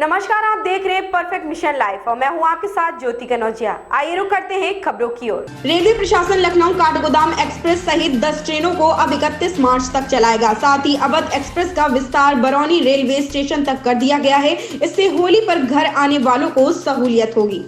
नमस्कार, आप देख रहे हैं परफेक्ट मिशन लाइव और मैं हूं आपके साथ ज्योति कनौजिया। आइए रुक करते हैं खबरों की ओर। रेलवे प्रशासन लखनऊ काठगोदाम एक्सप्रेस सहित 10 ट्रेनों को अब 31 मार्च तक चलाएगा। साथ ही अवध एक्सप्रेस का विस्तार बरौनी रेलवे स्टेशन तक कर दिया गया है। इससे होली पर घर आने वालों को सहूलियत होगी।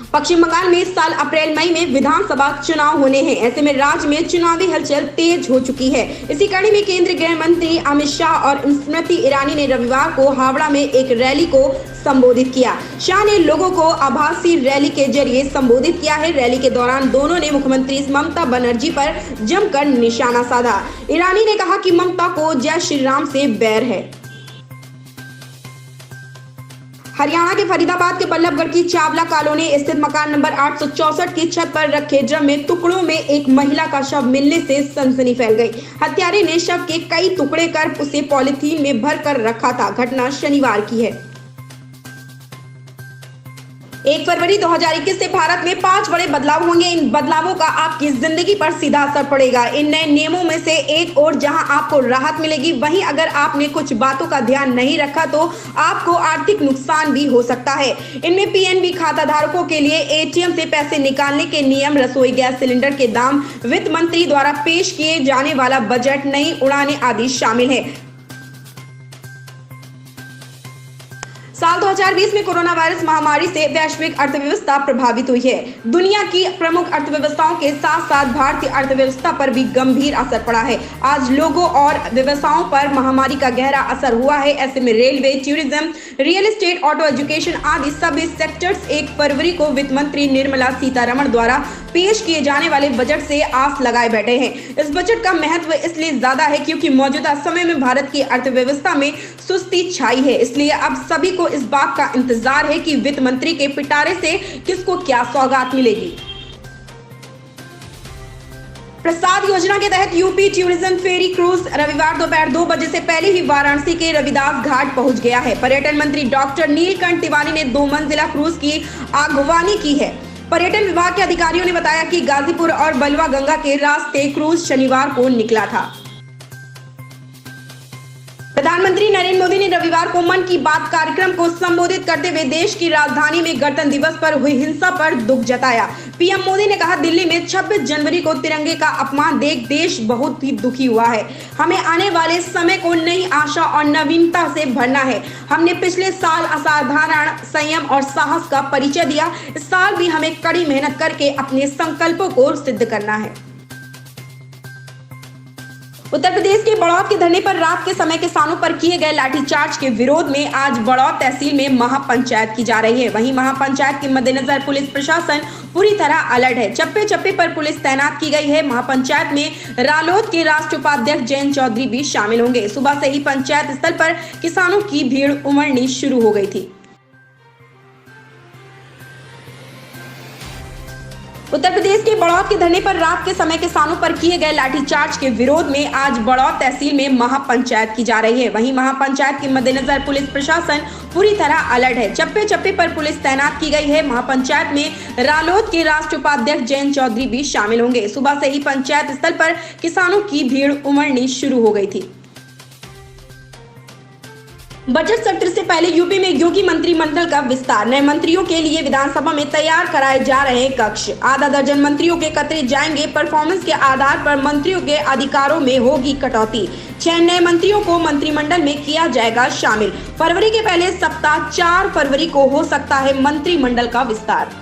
पश्चिम बंगाल में इस साल अप्रैल मई में विधानसभा चुनाव होने हैं। ऐसे में राज्य में चुनावी हलचल तेज हो चुकी है। इसी कड़ी में केंद्रीय गृह मंत्री अमित शाह और स्मृति ईरानी ने रविवार को हावड़ा में एक रैली को संबोधित किया। शाह ने लोगों को आभासी रैली के जरिए संबोधित किया है। रैली के दौरान दोनों ने मुख्यमंत्री ममता बनर्जी पर जमकर निशाना साधा। ईरानी ने कहा कि ममता को जय श्री राम से बैर है। हरियाणा के फरीदाबाद के बल्लभगढ़ की चावला कॉलोनी स्थित मकान नंबर 864 की छत पर रखे ड्रम में टुकड़ों में एक महिला का शव मिलने से सनसनी फैल गई। हत्यारे ने शव के कई टुकड़े कर उसे पॉलीथीन में भर कर रखा था। घटना शनिवार की है। 1 फरवरी 2021 से भारत में 5 बड़े बदलाव होंगे। इन बदलावों का आपकी जिंदगी पर सीधा असर पड़ेगा। इन नए नियमों में से एक और जहां आपको राहत मिलेगी, वहीं अगर आपने कुछ बातों का ध्यान नहीं रखा तो आपको आर्थिक नुकसान भी हो सकता है। इनमें पीएनबी खाता धारकों के लिए एटीएम से पैसे निकालने के नियम, रसोई गैस सिलेंडर के दाम, वित्त मंत्री द्वारा पेश किए जाने वाला बजट, नई उड़ानें आदि शामिल है। साल 2020 में कोरोना वायरस महामारी से वैश्विक अर्थव्यवस्था प्रभावित हुई है। दुनिया की प्रमुख अर्थव्यवस्थाओं के साथ साथ भारतीय अर्थव्यवस्था पर भी गंभीर असर पड़ा है। आज लोगों और व्यवसायों पर महामारी का गहरा असर हुआ है। ऐसे में railway, tourism, real estate, auto, education आदि सभी सेक्टर्स 1 फरवरी को वित्त मंत्री निर्मला सीतारमण द्वारा पेश किए जाने वाले बजट से आस लगाए बैठे हैं। इस बजट का महत्व इसलिए ज्यादा है क्योंकि मौजूदा समय में भारत की अर्थव्यवस्था में सुस्ती छाई है। इसलिए अब सभी को इस बात का इंतजार है कि वित्त मंत्री के पिटारे से किसको क्या सौगात मिलेगी। प्रसाद योजना के तहत यूपी टूरिज्म फेरी क्रूज रविवार दोपहर 2 बजे से पहले ही वाराणसी के रविदास घाट पहुंच गया है। पर्यटन मंत्री डॉक्टर नीलकंठ तिवारी ने 2 मंजिला क्रूज की अगवानी की है। पर्यटन विभाग के अधिकारियों ने बताया कि गाजीपुर और बलवा गंगा के रास्ते क्रूज शनिवार को निकला था। प्रधानमंत्री नरेंद्र मोदी ने रविवार को मन की बात कार्यक्रम को संबोधित करते हुए देश की राजधानी में गणतंत्र दिवस पर हुई हिंसा पर दुख जताया। पीएम मोदी ने कहा, दिल्ली में 26 जनवरी को तिरंगे का अपमान देख देश बहुत ही दुखी हुआ है। हमें आने वाले समय को नई आशा और नवीनता से भरना है। हमने पिछले साल असाधारण संयम और साहस का परिचय दिया। इस साल भी हमें कड़ी मेहनत करके अपने संकल्पों को सिद्ध करना है। उत्तर प्रदेश के बड़ौद के धरने पर रात के समय किसानों पर किए गए लाठीचार्ज के विरोध में आज बड़ौद तहसील में महापंचायत की जा रही है। वहीं महापंचायत के मद्देनजर पुलिस प्रशासन पूरी तरह अलर्ट है। चप्पे चप्पे पर पुलिस तैनात की गई है। महापंचायत में रालोद के राष्ट्रीय उपाध्यक्ष जयंत चौधरी भी शामिल होंगे। सुबह से ही पंचायत स्थल पर किसानों की भीड़ उमड़नी शुरू हो गई थी। उत्तर प्रदेश के बड़ौद के धरने पर रात के समय किसानों पर किए गए लाठीचार्ज के विरोध में आज बड़ौद तहसील में महापंचायत की जा रही है। वहीं महापंचायत के मद्देनजर पुलिस प्रशासन पूरी तरह अलर्ट है। चप्पे चप्पे पर पुलिस तैनात की गई है। महापंचायत में रालोद के राष्ट्रीय उपाध्यक्ष जयंत चौधरी भी शामिल होंगे। सुबह से ही पंचायत स्थल पर किसानों की भीड़ उमड़नी शुरू हो गई थी। बजट सत्र से पहले यूपी में योगी मंत्रिमंडल का विस्तार। नए मंत्रियों के लिए विधानसभा में तैयार कराए जा रहे कक्ष। आधा दर्जन मंत्रियों के कतरे जाएंगे। परफॉर्मेंस के आधार पर मंत्रियों के अधिकारों में होगी कटौती। 6 नए मंत्रियों को मंत्रिमंडल में किया जाएगा शामिल। फरवरी के पहले सप्ताह 4 फरवरी को हो सकता है मंत्रिमंडल का विस्तार।